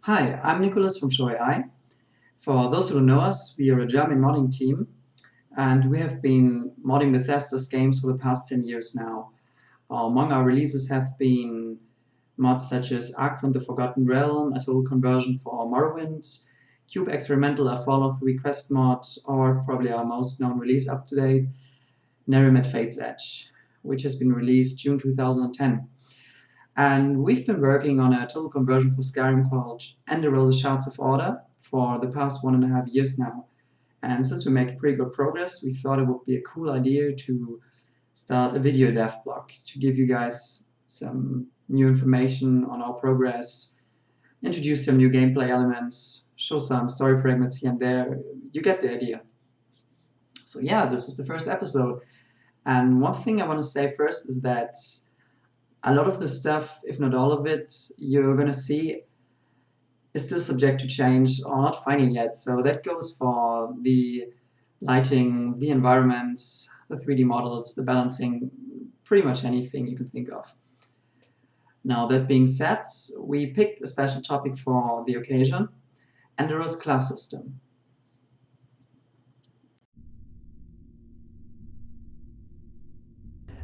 Hi, I'm Nicholas from Show.ai. For those who don't know us, we are a German modding team, and we have been modding Bethesda's games for the past 10 years now. Among our releases have been mods such as Ark and the Forgotten Realm, a total conversion for Morrowind, Cube Experimental, a Fallout 3 quest mod, or probably our most known release up to date, Nehrim at Fate's Edge, which has been released June 2010. And we've been working on a total conversion for Skyrim called Enderal Shards of Order for the past 1.5 years now. And since we make pretty good progress, we thought it would be a cool idea to start a video dev blog to give you guys some new information on our progress, introduce some new gameplay elements, show some story fragments here and there. You get the idea. So yeah, this is the first episode. And one thing I want to say first is that a lot of the stuff, if not all of it, you're going to see is still subject to change or not final yet. So that goes for the lighting, the environments, the 3D models, the balancing, pretty much anything you can think of. Now that being said, we picked a special topic for the occasion, Enderal's class system.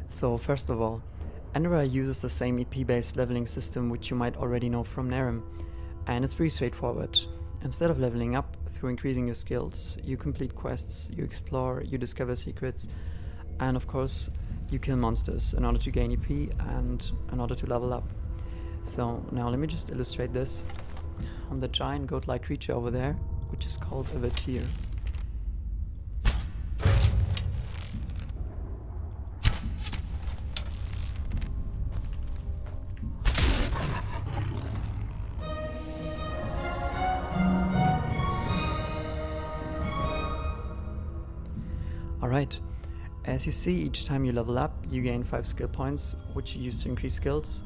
So first of all, Enderal uses the same EP-based leveling system which you might already know from Nehrim, and it's pretty straightforward. Instead of leveling up through increasing your skills, you complete quests, you explore, you discover secrets, and of course you kill monsters in order to gain EP and in order to level up. So now let me just illustrate this on the giant goat-like creature over there, which is called a Vatir. Alright, as you see, each time you level up, you gain 5 skill points, which you use to increase skills.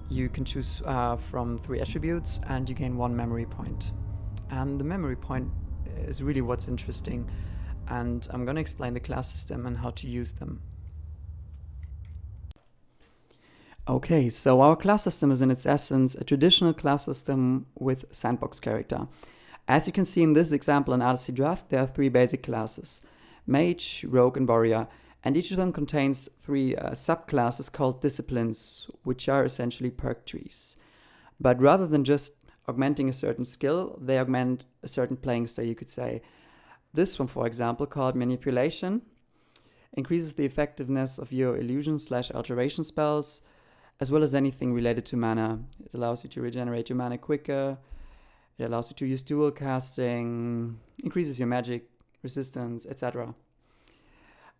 You can choose from 3 attributes, and you gain 1 memory point. And the memory point is really what's interesting, and I'm gonna explain the class system and how to use them. Okay, so our class system is in its essence a traditional class system with sandbox character. As you can see in this example in RC Draft, there are 3 basic classes: Mage, Rogue, and Warrior, and each of them contains 3 subclasses called disciplines, which are essentially perk trees. But rather than just augmenting a certain skill, they augment a certain playing style, you could say. This one, for example, called Manipulation, increases the effectiveness of your illusion/alteration spells, as well as anything related to mana. It allows you to regenerate your mana quicker, it allows you to use dual casting, increases your magic resistance, etc.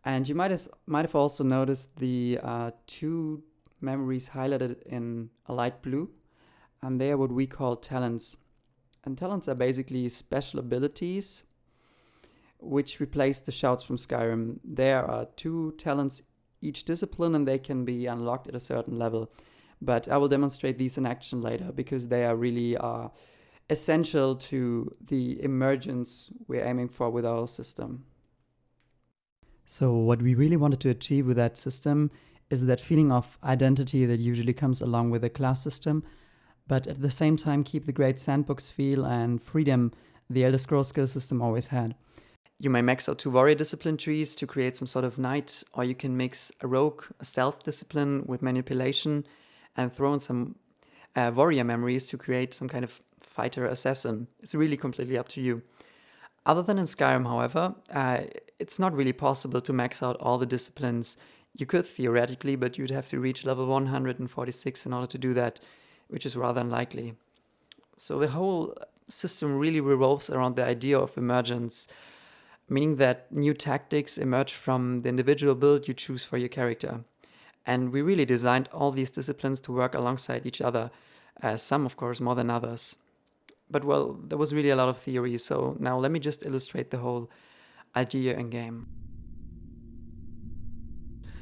And you might have also noticed the 2 memories highlighted in a light blue, and they are what we call talents. And talents are basically special abilities which replace the shouts from Skyrim. There are 2 talents each discipline, and they can be unlocked at a certain level. But I will demonstrate these in action later, because they are really essential to the emergence we're aiming for with our system. So what we really wanted to achieve with that system is that feeling of identity that usually comes along with a class system, but at the same time keep the great sandbox feel and freedom the Elder Scrolls skill system always had. You may max out 2 warrior discipline trees to create some sort of knight, or you can mix a rogue, a stealth discipline with manipulation, and throw in some warrior memories to create some kind of fighter assassin. It's really completely up to you. Other than in Skyrim, however, it's not really possible to max out all the disciplines. You could theoretically, but you'd have to reach level 146 in order to do that, which is rather unlikely. So the whole system really revolves around the idea of emergence, meaning that new tactics emerge from the individual build you choose for your character. And we really designed all these disciplines to work alongside each other, some of course more than others. But well, there was really a lot of theory, so now let me just illustrate the whole idea in game.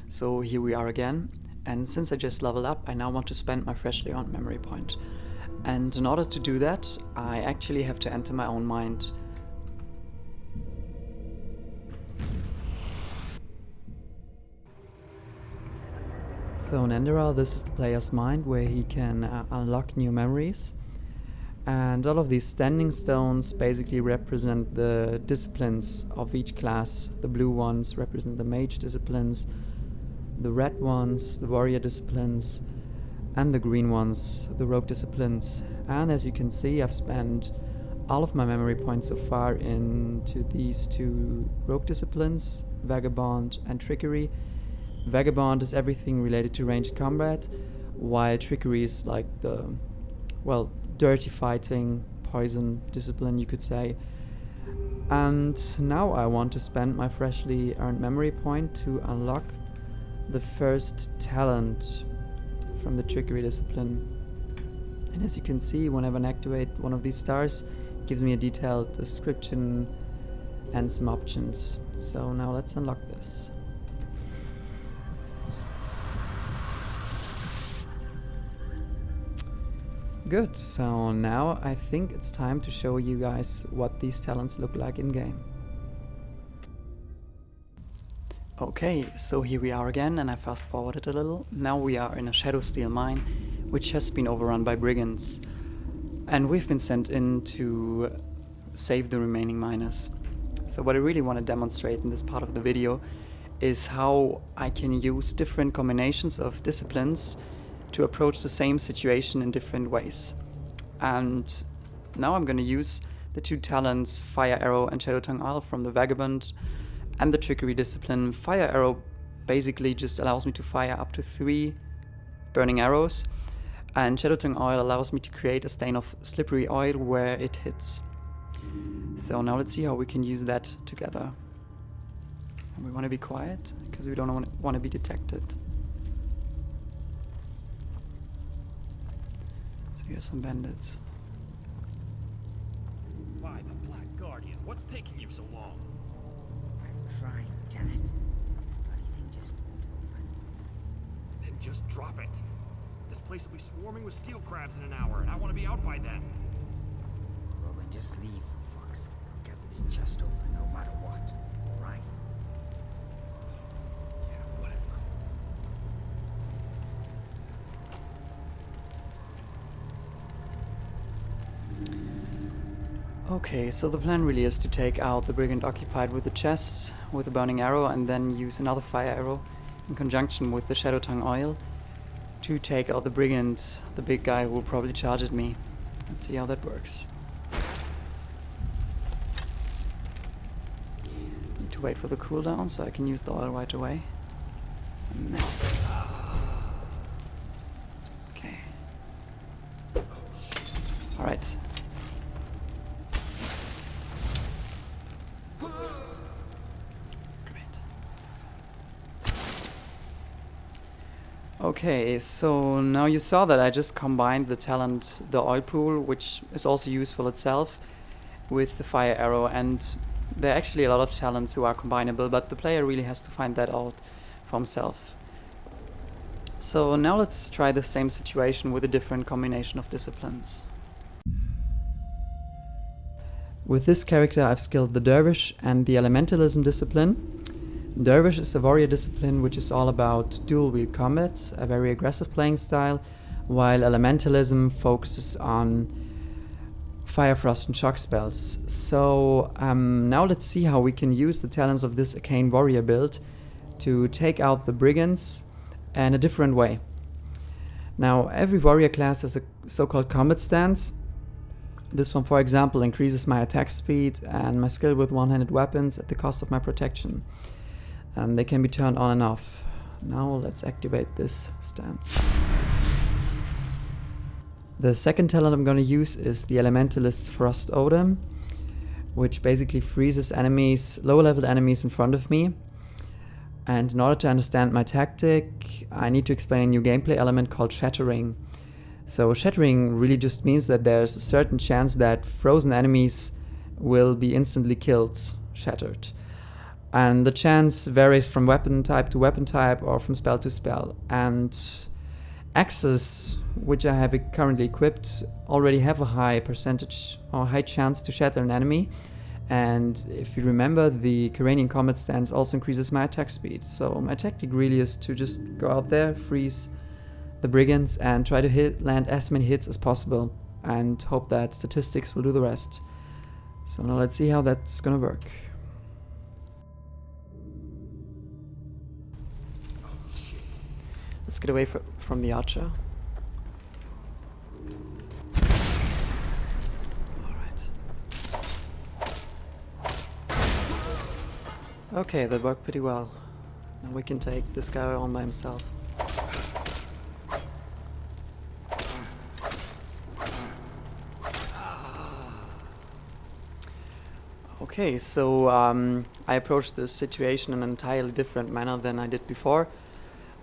So here we are again, and since I just leveled up, I now want to spend my freshly earned memory point. And in order to do that, I actually have to enter my own mind. So in Enderal, this is the player's mind, where he can unlock new memories. And all of these standing stones basically represent the disciplines of each class. The blue ones represent the mage disciplines, the red ones, the warrior disciplines, and the green ones, the rogue disciplines. And as you can see, I've spent all of my memory points so far into these two rogue disciplines, Vagabond and Trickery. Vagabond is everything related to ranged combat, while Trickery is like the, well, dirty fighting, poison discipline, you could say. And now I want to spend my freshly earned memory point to unlock the first talent from the Trickery discipline. And as you can see, whenever I activate one of these stars, it gives me a detailed description and some options. So now let's unlock this. Good, so now I think it's time to show you guys what these talents look like in game. Okay, so here we are again, and I fast forwarded a little. Now we are in a Shadow Steel mine, which has been overrun by brigands. And we've been sent in to save the remaining miners. So what I really want to demonstrate in this part of the video is how I can use different combinations of disciplines to approach the same situation in different ways. And now I'm going to use the two talents Fire Arrow and Shadow Tongue Oil from the Vagabond and the Trickery discipline. Fire Arrow basically just allows me to fire up to 3 burning arrows, and Shadow Tongue Oil allows me to create a stain of slippery oil where it hits. So now let's see how we can use that together. And we want to be quiet because we don't want to be detected. So here's some bandits. By the Black Guardian, what's taking you so long? I'm trying, damn it. This bloody thing just won't open. Then just drop it. This place will be swarming with steel crabs in an hour, and I want to be out by then. Well, then just leave, for fuck's sake. Get this chest open, no matter what. Right? Yeah, whatever. Okay, so the plan really is to take out the brigand occupied with the chest with a burning arrow, and then use another fire arrow in conjunction with the Shadow Tongue Oil to take out the brigand, the big guy who will probably charge at me. Let's see how that works. Need to wait for the cooldown so I can use the oil right away. And now. Okay. Alright. Okay, so now you saw that I just combined the talent, the oil pool, which is also useful itself, with the fire arrow, and there are actually a lot of talents who are combinable, but the player really has to find that out for himself. So now let's try the same situation with a different combination of disciplines. With this character I've skilled the Dervish and the Elementalism discipline. Dervish is a warrior discipline which is all about dual wield combat, a very aggressive playing style, while Elementalism focuses on fire, frost and shock spells. So now let's see how we can use the talents of this arcane warrior build to take out the brigands in a different way. Now every warrior class has a so-called combat stance. This one, for example, increases my attack speed and my skill with one-handed weapons at the cost of my protection. And they can be turned on and off. Now let's activate this stance. The second talent I'm going to use is the Elementalist's Frost Odor, which basically freezes enemies, lower level enemies in front of me. And in order to understand my tactic, I need to explain a new gameplay element called shattering. So shattering really just means that there's a certain chance that frozen enemies will be instantly killed, shattered. And the chance varies from weapon type to weapon type or from spell to spell. And axes, which I have currently equipped, already have a high percentage or high chance to shatter an enemy. And if you remember, the Kyranian combat stance also increases my attack speed. So my tactic really is to just go out there, freeze the brigands and try to land as many hits as possible. and hope that statistics will do the rest. So now let's see how that's gonna work. Let's get away from the archer. Alright. Okay, that worked pretty well. Now we can take this guy on by himself. Okay, so I approached this situation in an entirely different manner than I did before.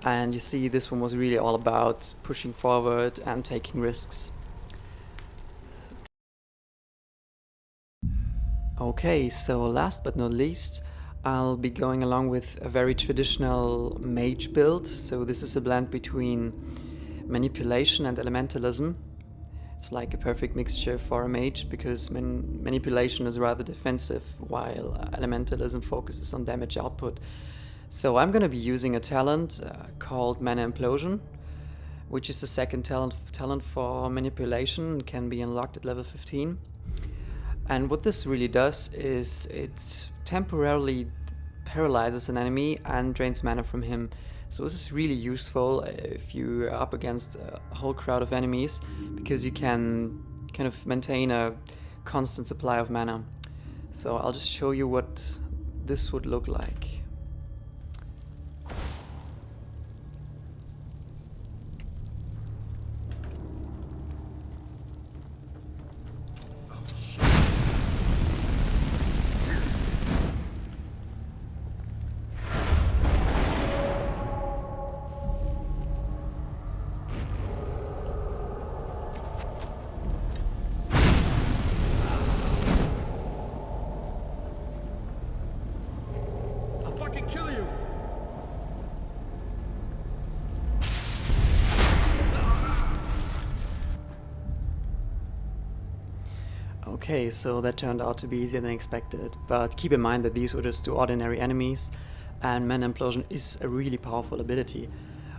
And you see, this one was really all about pushing forward and taking risks. Okay, so last but not least, I'll be going along with a very traditional mage build. So this is a blend between manipulation and elementalism. It's like a perfect mixture for a mage because manipulation is rather defensive while elementalism focuses on damage output. So I'm going to be using a talent called Mana Implosion, which is the second talent for manipulation and can be unlocked at level 15. And what this really does is it temporarily paralyzes an enemy and drains mana from him. So this is really useful if you're up against a whole crowd of enemies, because you can kind of maintain a constant supply of mana. So I'll just show you what this would look like. Kill you! Okay, so that turned out to be easier than expected, but keep in mind that these were just two ordinary enemies, and Mana Implosion is a really powerful ability,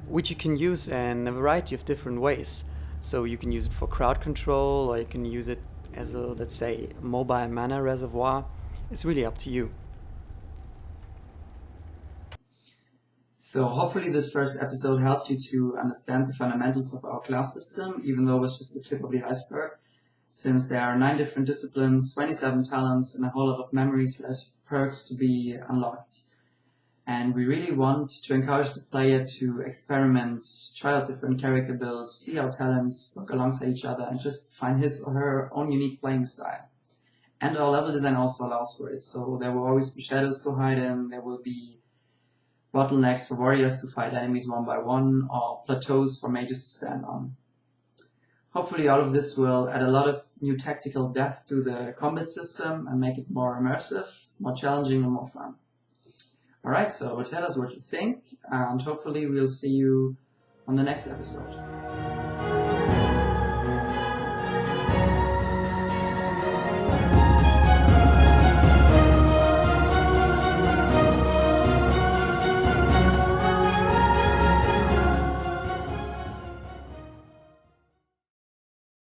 which you can use in a variety of different ways. So you can use it for crowd control, or you can use it as a, let's say, mobile mana reservoir. It's really up to you. So hopefully this first episode helped you to understand the fundamentals of our class system, even though it was just the tip of the iceberg, since there are 9 different disciplines, 27 talents, and a whole lot of memory/perks to be unlocked. And we really want to encourage the player to experiment, try out different character builds, see how talents work alongside each other, and just find his or her own unique playing style. And our level design also allows for it, so there will always be shadows to hide in, there will be bottlenecks for warriors to fight enemies one by one, or plateaus for mages to stand on. Hopefully all of this will add a lot of new tactical depth to the combat system and make it more immersive, more challenging, and more fun. Alright, so tell us what you think, and hopefully we'll see you on the next episode.